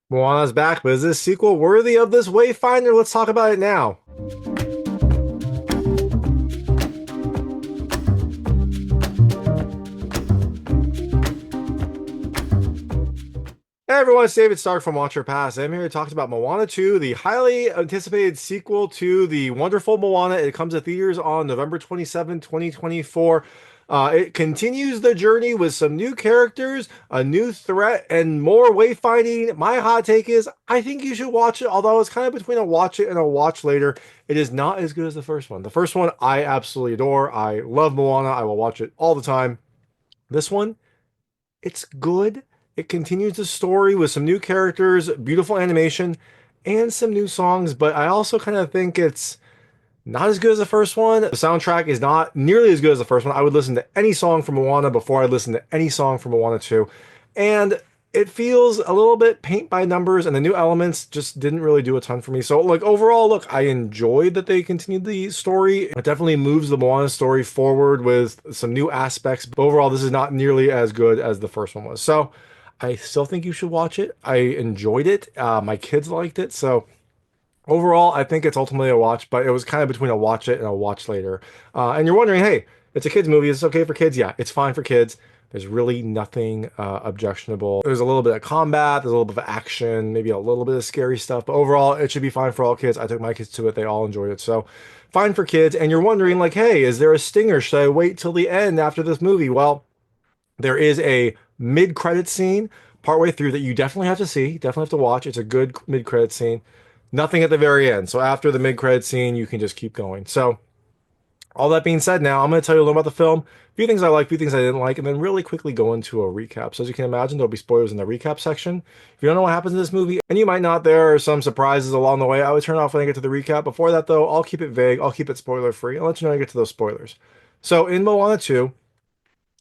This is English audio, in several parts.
Moana's back, but is this sequel worthy of this Wayfinder? Let's talk about it now. Hey everyone, it's David Stark from Watcher Pass. I'm here to talk about Moana 2, the highly anticipated sequel to the wonderful Moana. It comes to theaters on November 27, 2024. It continues the journey with some new characters, a new threat, and more wayfinding. My hot take is I think you should watch it, although it's kind of between a watch it and a watch later. It is not as good as the first one. The first one I absolutely adore. I love Moana. I will watch it all the time. This one, it's good. It continues the story with some new characters, beautiful animation, and some new songs, but I also kind of think it's not as good as the first one. The soundtrack is not nearly as good as the first one. I would listen to any song from Moana before I listen to any song from Moana 2. And it feels a little bit paint by numbers, and the new elements just didn't really do a ton for me. So, like, overall, look, I enjoyed that they continued the story. It definitely moves the Moana story forward with some new aspects. But overall, this is not nearly as good as the first one was. So, I still think you should watch it. I enjoyed it. My kids liked it. So, overall, I think it's ultimately a watch, but it was kind of between a watch it and a watch later. And you're wondering, hey, it's a kids movie. Is this okay for kids? Yeah, it's fine for kids. There's really nothing objectionable. There's a little bit of combat, there's a little bit of action, maybe a little bit of scary stuff, but overall, it should be fine for all kids. I took my kids to it. They all enjoyed it. So fine for kids. And you're wondering, like, hey, is there a stinger? Should I wait till the end after this movie? Well, there is a mid-credit scene partway through that you definitely have to see, definitely have to watch. It's a good mid-credit scene. Nothing at the very end. So after the mid-credit scene, you can just keep going. So all that being said, now I'm going to tell you a little about the film, a few things I like, a few things I didn't like, and then really quickly go into a recap. So as you can imagine, there'll be spoilers in the recap section. If you don't know what happens in this movie, and you might not, there are some surprises along the way. I would turn off when I get to the recap. Before that, though, I'll keep it vague. I'll keep it spoiler free. I'll let you know when I get to those spoilers. So in Moana 2,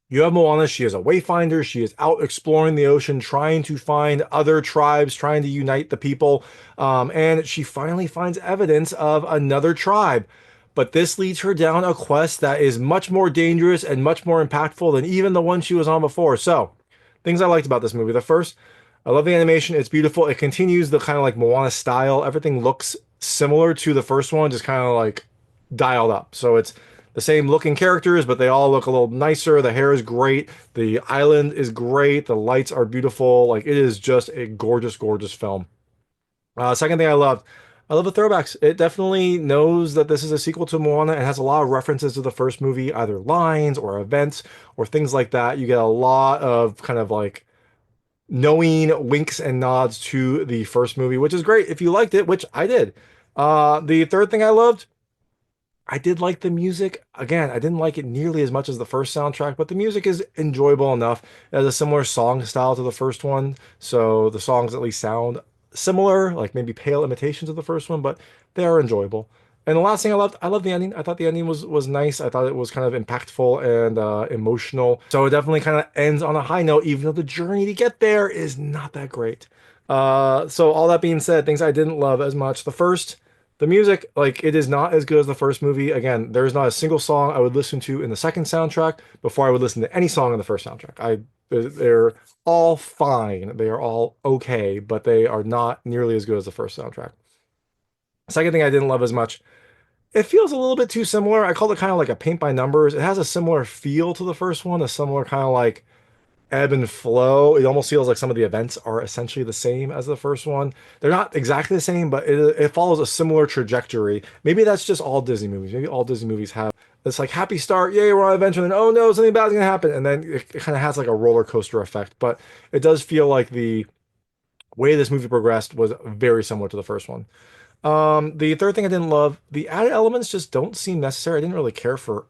you have Moana. She is a wayfinder. She is out exploring the ocean, trying to find other tribes, trying to unite the people. And she finally finds evidence of another tribe. But this leads her down a quest that is much more dangerous and much more impactful than even the one she was on before. So, things I liked about this movie. The first, I love the animation. It's beautiful. It continues the kind of like Moana style. Everything looks similar to the first one, just kind of like dialed up. So it's the same looking characters, but they all look a little nicer. The hair is great. The island is great. The lights are beautiful. Like it is just a gorgeous, gorgeous film. Second thing I love the throwbacks. It definitely knows that this is a sequel to Moana and has a lot of references to the first movie, either lines or events or things like that. You get a lot of kind of like knowing winks and nods to the first movie, which is great if you liked it, which I did. The third thing I loved, I did like the music. Again, I didn't like it nearly as much as the first soundtrack, but the music is enjoyable enough. It has a similar song style to the first one, so the songs at least sound similar, like maybe pale imitations of the first one, but they are enjoyable. And the last thing I loved the ending. I thought the ending was nice. I thought it was kind of impactful and emotional. So it definitely kind of ends on a high note, even though the journey to get there is not that great. So all that being said, things I didn't love as much. The music, like it is not as good as the first movie. Again, there is not a single song I would listen to in the second soundtrack before I would listen to any song in the first soundtrack. They're all fine. They are all okay, but they are not nearly as good as the first soundtrack. Second thing I didn't love as much, it feels a little bit too similar. I call it kind of like a paint by numbers. It has a similar feel to the first one, a similar kind of like ebb and flow. It almost feels like some of the events are essentially the same as the first one. They're not exactly the same, but it follows a similar trajectory. Maybe that's just all Disney movies. Maybe all Disney movies have this like happy start, yay, we're on an adventure, and then oh no, something bad's gonna happen, and then it kind of has like a roller coaster effect. But it does feel like the way this movie progressed was very similar to the first one. The third thing I didn't love, the added elements just don't seem necessary. I didn't really care for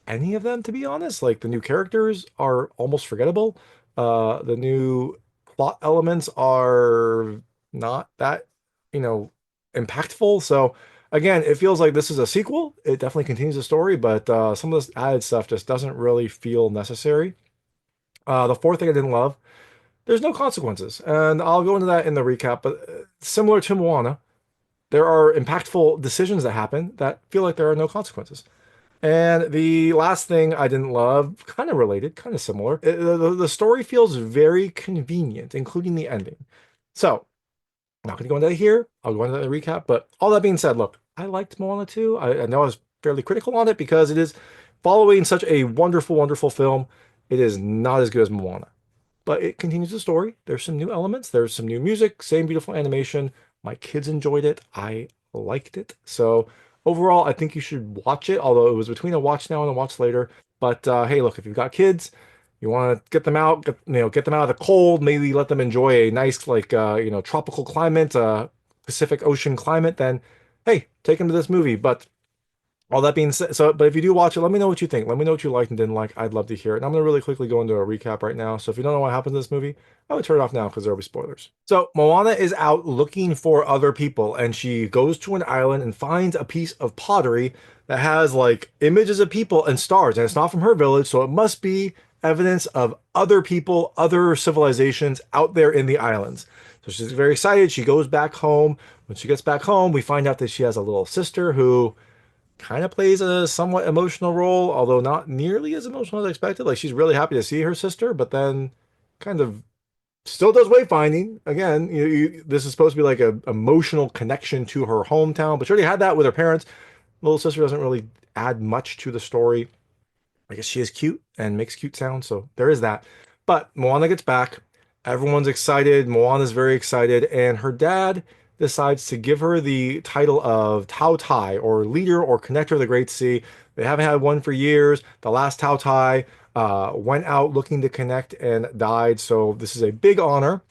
any of them, to be honest. Like the new characters are almost forgettable. The new plot elements are not that, you know, impactful. So again, it feels like this is a sequel. It definitely continues the story, but some of this added stuff just doesn't really feel necessary. The fourth thing I didn't love, there's no consequences, and I'll go into that in the recap. But similar to Moana, there are impactful decisions that happen that feel like there are no consequences. And the last thing I didn't love, kind of related, kind of similar, the story feels very convenient, including the ending. So, I'm not going to go into that here. I'll go into the recap. But all that being said, look, I liked Moana 2. I know I was fairly critical on it because it is following such a wonderful, wonderful film. It is not as good as Moana, but it continues the story. There's some new elements. There's some new music, same beautiful animation. My kids enjoyed it. I liked it. So overall, I think you should watch it, although it was between a watch now and a watch later. But hey, look, if you've got kids, you want to get them out, get them out of the cold, maybe let them enjoy a nice, like, tropical climate, Pacific Ocean climate, then hey, take them to this movie. But all that being said, but if you do watch it, let me know what you think. Let me know what you liked and didn't like. I'd love to hear it. And I'm going to really quickly go into a recap right now. So if you don't know what happens in this movie, I would turn it off now because there'll be spoilers. So Moana is out looking for other people, and she goes to an island and finds a piece of pottery that has like images of people and stars. And it's not from her village, so it must be evidence of other people, other civilizations out there in the islands. So she's very excited. She goes back home. When she gets back home, we find out that she has a little sister who kind of plays a somewhat emotional role, although not nearly as emotional as expected. Like she's really happy to see her sister, but then kind of still does wayfinding. Again, this is supposed to be like a emotional connection to her hometown, but she already had that with her parents. Little sister doesn't really add much to the story. I guess she is cute and makes cute sounds, so there is that. But Moana gets back. Everyone's excited. Moana's very excited, and her dad decides to give her the title of Tao Tai, or leader or connector of the Great Sea. They haven't had one for years. The last Tao Tai went out looking to connect and died, so this is a big honor.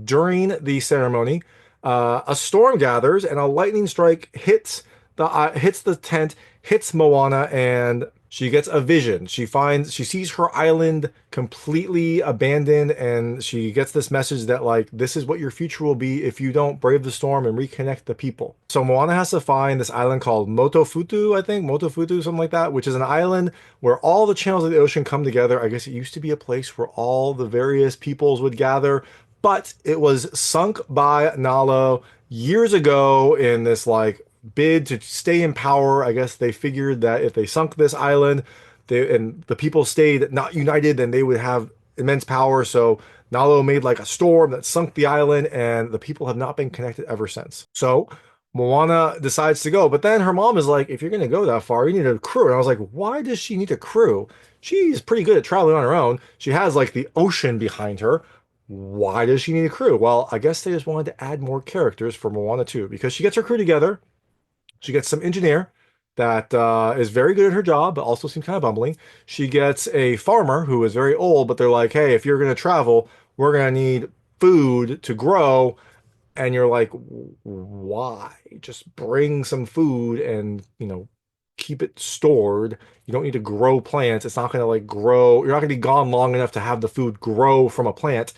During the ceremony, a storm gathers and a lightning strike hits the tent, hits Moana, and she gets a vision. She sees her island completely abandoned, and she gets this message that like this is what your future will be if you don't brave the storm and reconnect the people. So Moana has to find this island called Motofutu, I think, Motofutu, something like that, which is an island where all the channels of the ocean come together. I guess it used to be a place where all the various peoples would gather, but it was sunk by Nalo years ago in this like bid to stay in power. I guess they figured that if they sunk this island, and the people stayed not united, then they would have immense power. So Nalo made like a storm that sunk the island, and the people have not been connected ever since. So Moana decides to go, but then her mom is like, if you're going to go that far, you need a crew. And I was like, why does she need a crew? She's pretty good at traveling on her own. She has like the ocean behind her. Why does she need a crew? Well, I guess they just wanted to add more characters for Moana 2 because she gets her crew together. She gets some engineer that is very good at her job, but also seems kind of bumbling. She gets a farmer who is very old, but they're like, hey, if you're going to travel, we're going to need food to grow. And you're like, why? Just bring some food and, keep it stored. You don't need to grow plants. It's not going to like grow. You're not going to be gone long enough to have the food grow from a plant.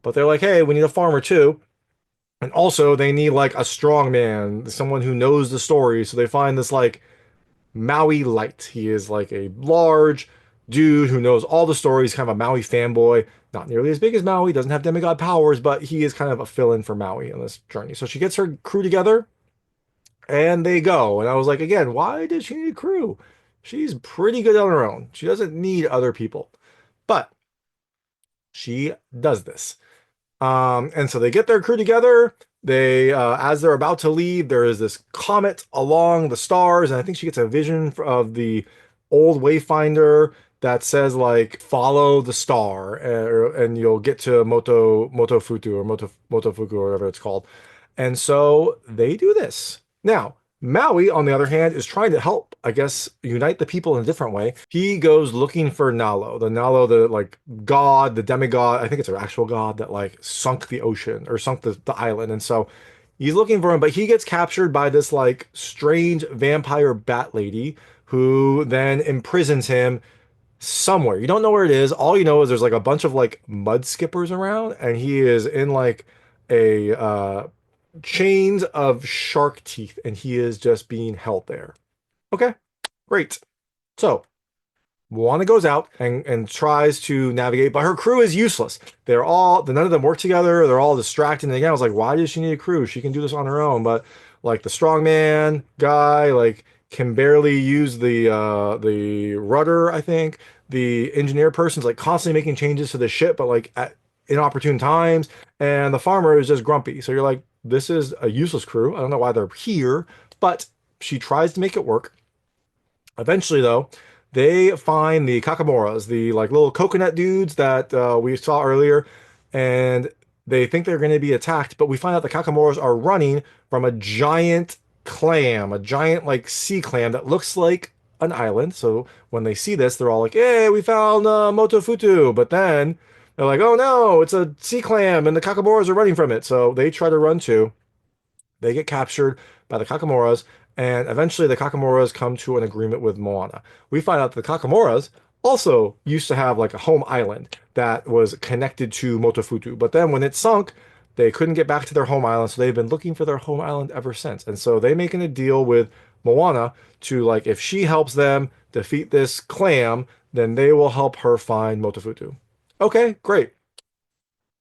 But they're like, hey, we need a farmer too. And also they need like a strong man, someone who knows the story. So they find this like Maui light. He is like a large dude who knows all the stories, kind of a Maui fanboy. Not nearly as big as Maui, doesn't have demigod powers, but he is kind of a fill-in for Maui on this journey. So she gets her crew together and they go. And I was like, again, why does she need a crew? She's pretty good on her own. She doesn't need other people. But she does this. And so they get their crew together. They, as they're about to leave, there is this comet along the stars, and I think she gets a vision of the old Wayfinder that says like follow the star, and you'll get to Motofutu or Motofuku or whatever it's called. And so they do this. Now, Maui, on the other hand, is trying to help, I guess, unite the people in a different way. He goes looking for Nalo, the like god, the demigod. I think it's an actual god that like sunk the ocean or sunk the island. And so he's looking for him, but he gets captured by this like strange vampire bat lady who then imprisons him somewhere. You don't know where it is. All you know is there's like a bunch of like mud skippers around, and he is in like a chains of shark teeth, and he is just being held there. Okay, great. So Moana goes out and tries to navigate, but her crew is useless. None of them work together. They're all distracted. And again, I was like, why does she need a crew? She can do this on her own. But like the strongman guy, like can barely use the rudder, I think. The engineer person's like constantly making changes to the ship, but like inopportune times, and the farmer is just grumpy. So you're like, this is a useless crew. I don't know why they're here, but she tries to make it work. Eventually, though, they find the Kakamoras, the like little coconut dudes that we saw earlier, and they think they're going to be attacked. But we find out the Kakamoras are running from a giant clam, a giant like sea clam that looks like an island. So when they see this, they're all like, "Hey, we found Motofutu!" But then they're like, "Oh no, it's a sea clam, and the Kakamoras are running from it." So they try to run too. They get captured by the Kakamoras, and eventually the Kakamoras come to an agreement with Moana. We find out that the Kakamoras also used to have like a home island that was connected to Motofutu, but then when it sunk, they couldn't get back to their home island, so they've been looking for their home island ever since. And so they making a deal with Moana to like if she helps them defeat this clam, then they will help her find Motofutu. Okay, great.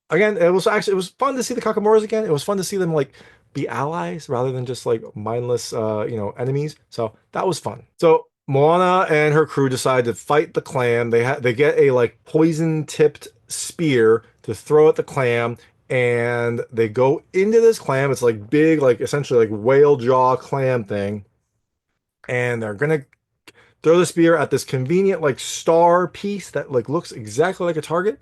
Again, it was fun to see the Kakamoras again. It was fun to see them like be allies rather than just like mindless enemies. So that was fun. So Moana and her crew decide to fight the clam. They get a like poison tipped spear to throw at the clam, and they go into this clam. It's like big, like essentially like whale jaw clam thing, and they're gonna throw the spear at this convenient like star piece that like looks exactly like a target,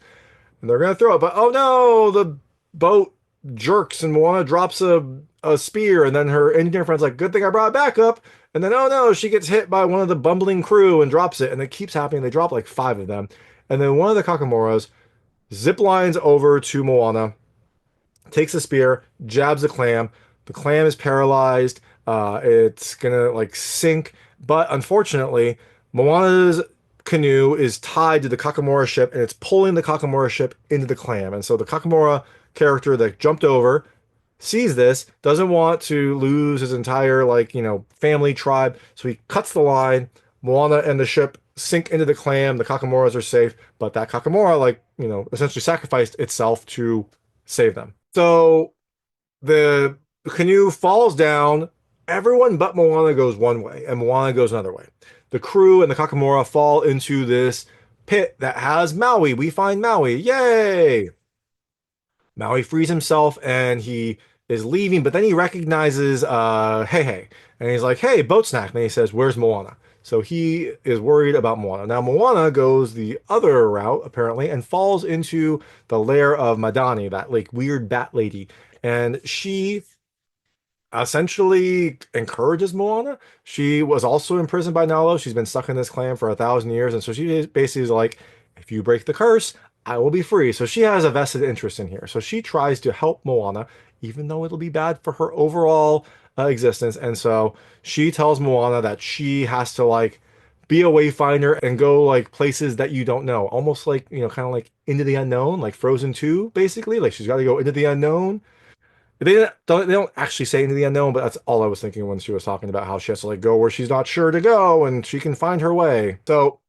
and they're gonna throw it, but oh no, the boat jerks and Moana drops a spear, and then her engineer friend's like, "Good thing I brought it back up." And then oh no, she gets hit by one of the bumbling crew and drops it, and it keeps happening. They drop like five of them, and then one of the Kakamoras zip lines over to Moana, takes the spear, jabs the clam. The clam is paralyzed. It's gonna like sink, but unfortunately, Moana's canoe is tied to the Kakamora ship, and it's pulling the Kakamora ship into the clam. And so the Kakamora character that jumped over sees this, doesn't want to lose his entire like family tribe, so he cuts the line. Moana and the ship sink into the clam. The Kakamoras are safe, but that Kakamora like essentially sacrificed itself to save them. So the canoe falls down. Everyone but Moana goes one way, and Moana goes another way. The crew and the Kakamora fall into this pit that has Maui. We find Maui. Yay! Maui frees himself and he is leaving, but then he recognizes Hey Hey. And he's like, "Hey, boat snack." And then he says, "Where's Moana?" So he is worried about Moana. Now Moana goes the other route, apparently, and falls into the lair of Madani, that like weird bat lady. And she essentially encourages Moana. She was also imprisoned by Nalo. She's been stuck in this clan for 1,000 years, and so she basically is like, if you break the curse, I will be free. So she has a vested interest in here. So she tries to help Moana, even though it'll be bad for her overall existence. And so she tells Moana that she has to like be a wayfinder and go like places that you don't know, almost like kind of like into the unknown, like Frozen 2, basically. Like she's got to go into the unknown. They don't actually say into the unknown, but that's all I was thinking when she was talking about how she has to like go where she's not sure to go and she can find her way. So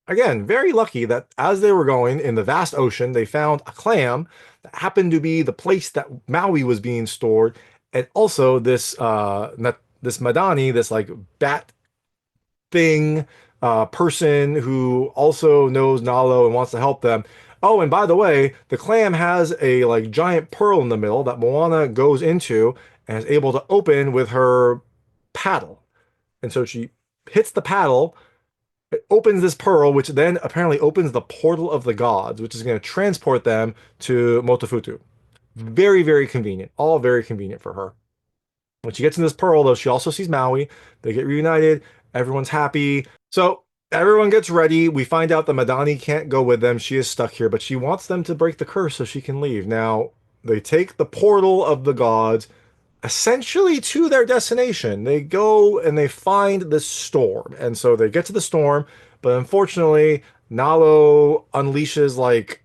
again, very lucky that as they were going in the vast ocean, they found a clam that happened to be the place that Maui was being stored, and also this Madani, this like bat thing person who also knows Nalo and wants to help them. Oh, and by the way, the clam has a like giant pearl in the middle that Moana goes into and is able to open with her paddle. And so she hits the paddle, it opens this pearl, which then apparently opens the portal of the gods, which is going to transport them to Motofutu. Very, very convenient. All very convenient for her. When she gets in this pearl, though, she also sees Maui. They get reunited. Everyone's happy. So everyone gets ready. We find out that Madani can't go with them. She is stuck here, but she wants them to break the curse so she can leave. Now, they take the portal of the gods essentially to their destination. They go and they find the storm. And so they get to the storm, but unfortunately, Nalo unleashes like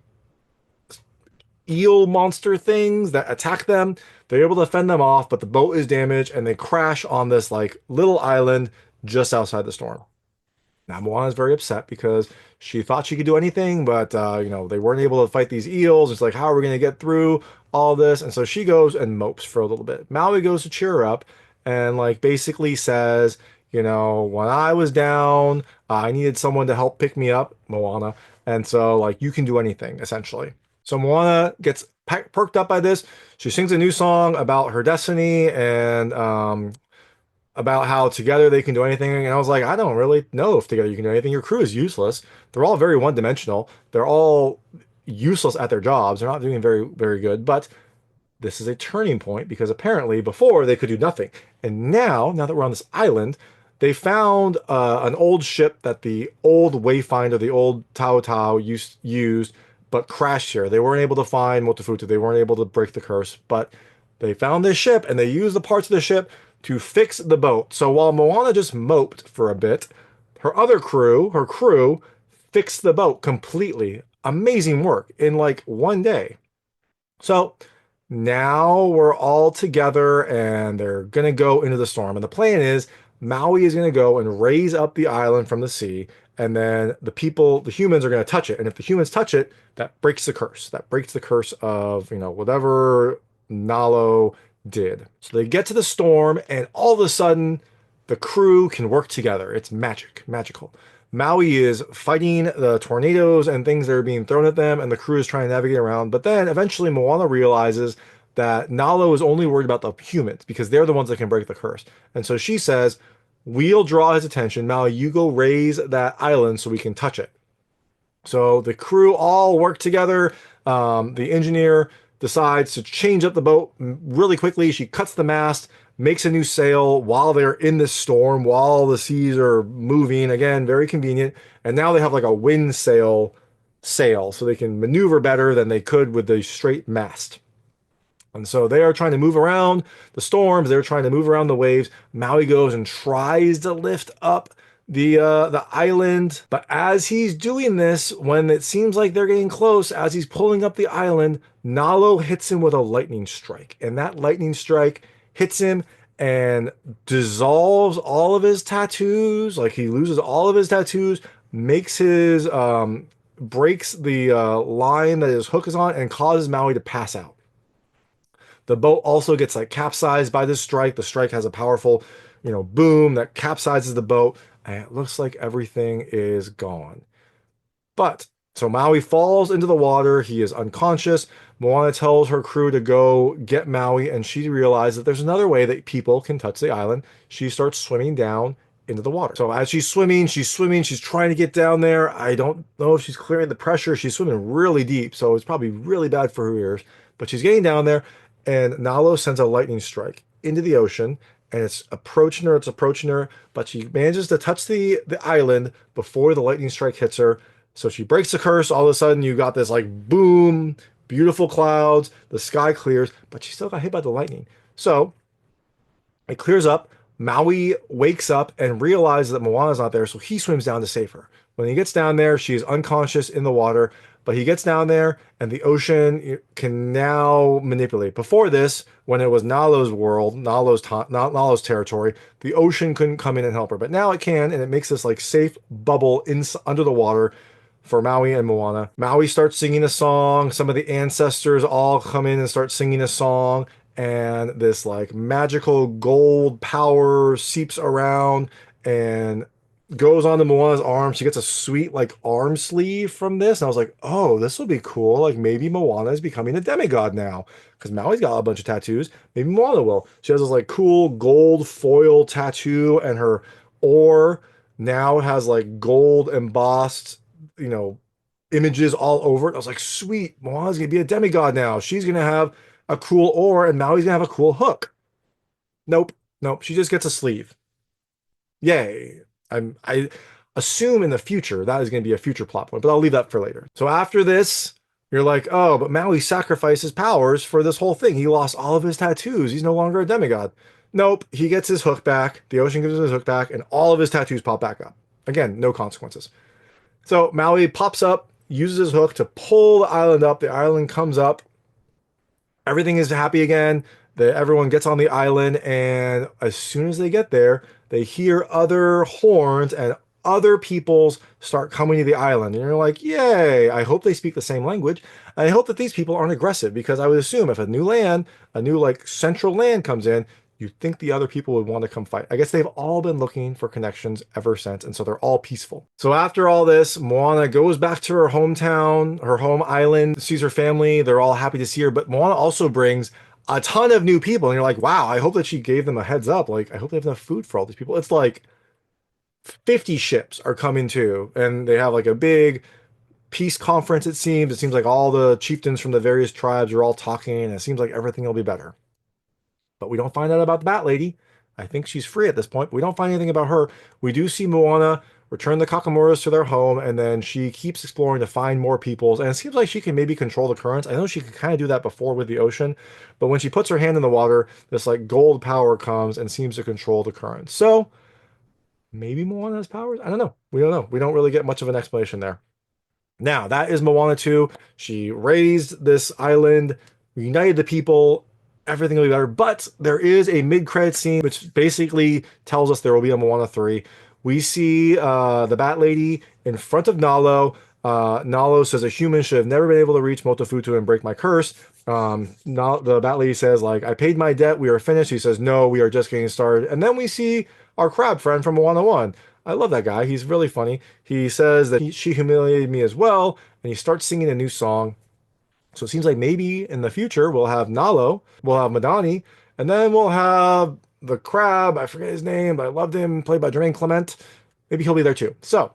eel monster things that attack them. They're able to fend them off, but the boat is damaged and they crash on this like little island just outside the storm. Now Moana is very upset because she thought she could do anything, but they weren't able to fight these eels. It's like, how are we going to get through all this? And so she goes and mopes for a little bit. Maui goes to cheer her up and like basically says, when I was down, I needed someone to help pick me up, Moana. And so like you can do anything essentially. So Moana gets perked up by this. She sings a new song about her destiny and about how together they can do anything. And I was like, I don't really know if together you can do anything. Your crew is useless. They're all very one-dimensional. They're all useless at their jobs. They're not doing very, very good. But this is a turning point because apparently before they could do nothing. And now that we're on this island, they found an old ship that the old Wayfinder, the old Tao Tao used, but crashed here. They weren't able to find Motufutu. They weren't able to break the curse, but they found this ship and they used the parts of the ship to fix the boat. So while Moana just moped for a bit, her crew, fixed the boat completely. Amazing work in like one day. So now we're all together and they're going to go into the storm. And the plan is Maui is going to go and raise up the island from the sea. And then the humans are going to touch it. And if the humans touch it, that breaks the curse. That breaks the curse of, whatever Nalo did. So they get to the storm and all of a sudden the crew can work together. It's magical. Maui is fighting the tornadoes and things that are being thrown at them, and the crew is trying to navigate around. But then eventually Moana realizes that Nalo is only worried about the humans because they're the ones that can break the curse. And so she says, we'll draw his attention. Maui, you go raise that island so we can touch it. So the crew all work together. The engineer decides to change up the boat really quickly. She cuts the mast, makes a new sail while they're in this storm, while the seas are moving. Again, very convenient. And now they have like a wind sail, so they can maneuver better than they could with the straight mast. And so they are trying to move around the storms. They're trying to move around the waves. Maui goes and tries to lift up the island, but as he's doing this, when it seems like they're getting close, as he's pulling up the island, Nalo hits him with a lightning strike, and that lightning strike hits him and dissolves all of his tattoos. Like he loses all of his tattoos, makes his breaks the line that his hook is on, and causes Maui to pass out. The boat also gets like capsized by this strike. The strike has a powerful, boom that capsizes the boat, and it looks like everything is gone. But so Maui falls into the water. He is unconscious. Moana tells her crew to go get Maui, and she realizes that there's another way that people can touch the island. She starts swimming down into the water. So as she's swimming, she's trying to get down there. I don't know if she's clearing the pressure. She's swimming really deep, so it's probably really bad for her ears. But she's getting down there, and Nalo sends a lightning strike into the ocean, and it's approaching her, but she manages to touch the island before the lightning strike hits her. So she breaks the curse. All of a sudden, you got this like boom, beautiful clouds, the sky clears, but she still got hit by the lightning. So it clears up. Maui wakes up and realizes that Moana's not there, so he swims down to save her. When he gets down there, she is unconscious in the water, but he gets down there and the ocean can now manipulate. Before this, when it was Nalo's world, Nalo's territory, the ocean couldn't come in and help her. But now it can, and it makes this like safe bubble under the water for Maui and Moana. Maui starts singing a song. Some of the ancestors all come in and start singing a song, and this like magical gold power seeps around and goes onto Moana's arm. She gets a sweet like arm sleeve from this, and I was like, oh, this will be cool. Like maybe Moana is becoming a demigod now because Maui's got a bunch of tattoos. Maybe Moana will. She has this like cool gold foil tattoo, and her oar now has like gold embossed, images all over it. I was like, sweet, Moana's gonna be a demigod now. She's gonna have a cool oar, and Maui's gonna have a cool hook. Nope. She just gets a sleeve. Yay. I assume in the future that is going to be a future plot point, but I'll leave that for later. So after this, you're like, oh, but Maui sacrificed his powers for this whole thing. He lost all of his tattoos. He's no longer a demigod. Nope. He gets his hook back. The ocean gives him his hook back, and all of his tattoos pop back up. Again, no consequences. So Maui pops up, uses his hook to pull the island up. The island comes up. Everything is happy again. Everyone gets on the island, and as soon as they get there, they hear other horns and other peoples start coming to the island. And you're like, yay, I hope they speak the same language. I hope that these people aren't aggressive, because I would assume if a new like central land comes in, you'd think the other people would want to come fight. I guess they've all been looking for connections ever since, and so they're all peaceful. So after all this, Moana goes back to her hometown, her home island, sees her family. They're all happy to see her, but Moana also brings a ton of new people, and you're like, wow, I hope that she gave them a heads up. Like, I hope they have enough food for all these people. It's like 50 ships are coming too, and they have like a big peace conference, it seems. It seems like all the chieftains from the various tribes are all talking, and it seems like everything will be better. But we don't find out about the Bat Lady. I think she's free at this point, but we don't find anything about her. We do see Moana return the Kakamuras to their home, and then she keeps exploring to find more peoples. And it seems like she can maybe control the currents. I know she could kind of do that before with the ocean, but when she puts her hand in the water, this like gold power comes and seems to control the currents. So maybe Moana has powers? I don't know. We don't know. We don't really get much of an explanation there. Now, that is Moana 2. She raised this island, united the people, everything will be better. But there is a mid-credit scene which basically tells us there will be a Moana 3. We see the Bat Lady in front of Nalo. Nalo says a human should have never been able to reach Motofutu and break my curse. The Bat Lady says, like, I paid my debt, we are finished. He says, no, we are just getting started. And then we see our crab friend from Moana 1. I love that guy. He's really funny. He says that she humiliated me as well, and he starts singing a new song. So it seems like maybe in the future we'll have Nalo, we'll have Madani, and then we'll have the crab. I forget his name, but I loved him, played by Jermaine Clement. Maybe he'll be there too. So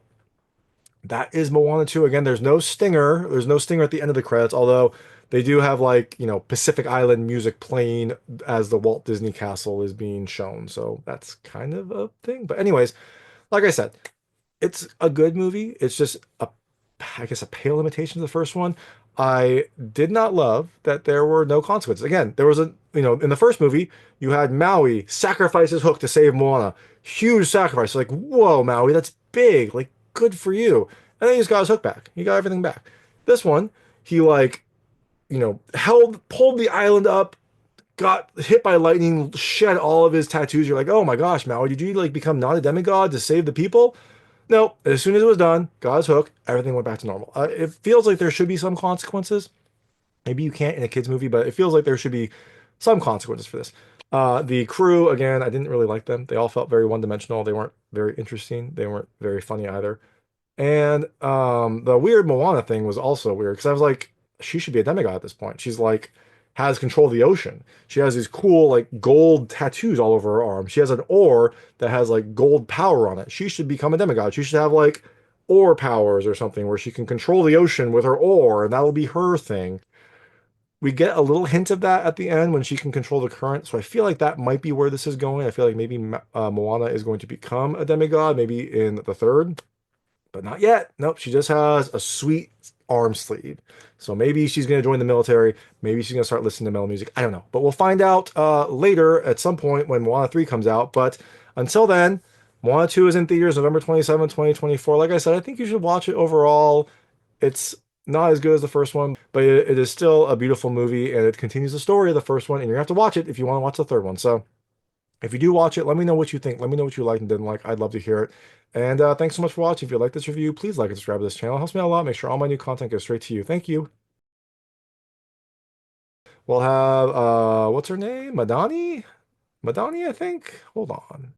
that is Moana 2. Again, there's no stinger. There's no stinger at the end of the credits, although they do have like, Pacific Island music playing as the Walt Disney Castle is being shown. So that's kind of a thing. But anyways, like I said, it's a good movie. It's just I guess, a pale imitation of the first one. I did not love that there were no consequences. Again, there was in the first movie, you had Maui sacrifice his hook to save Moana. Huge sacrifice. Like, whoa, Maui, that's big. Like, good for you. And then he just got his hook back. He got everything back. This one, he like, pulled the island up, got hit by lightning, shed all of his tattoos. You're like, oh my gosh, Maui, did you like become not a demigod to save the people? No, as soon as it was done, got his hook, everything went back to normal. It feels like there should be some consequences. Maybe you can't in a kid's movie, but it feels like there should be some consequences for this. The crew, again, I didn't really like them. They all felt very one-dimensional. They weren't very interesting. They weren't very funny either. And the weird Moana thing was also weird because I was like, she should be a demigod at this point. She's like, has control of the ocean. She has these cool like gold tattoos all over her arm. She has an oar that has like gold power on it. She should become a demigod. She should have like oar powers or something where she can control the ocean with her oar, and that will be her thing. We get a little hint of that at the end when she can control the current. So I feel like that might be where this is going. I feel like maybe Moana is going to become a demigod, maybe in the third. But not yet. Nope, she just has a sweet arm sleeve. So maybe she's going to join the military. Maybe she's going to start listening to metal music. I don't know. But we'll find out later at some point when Moana 3 comes out. But until then, Moana 2 is in theaters November 27, 2024. Like I said, I think you should watch it overall. It's not as good as the first one, but it is still a beautiful movie, and it continues the story of the first one, and you're going to have to watch it if you want to watch the third one. So if you do watch it, let me know what you think. Let me know what you liked and didn't like. I'd love to hear it. And thanks so much for watching. If you like this review, please like and subscribe to this channel. It helps me out a lot. Make sure all my new content goes straight to you. Thank you. We'll have, what's her name? Madani? Madani, I think. Hold on.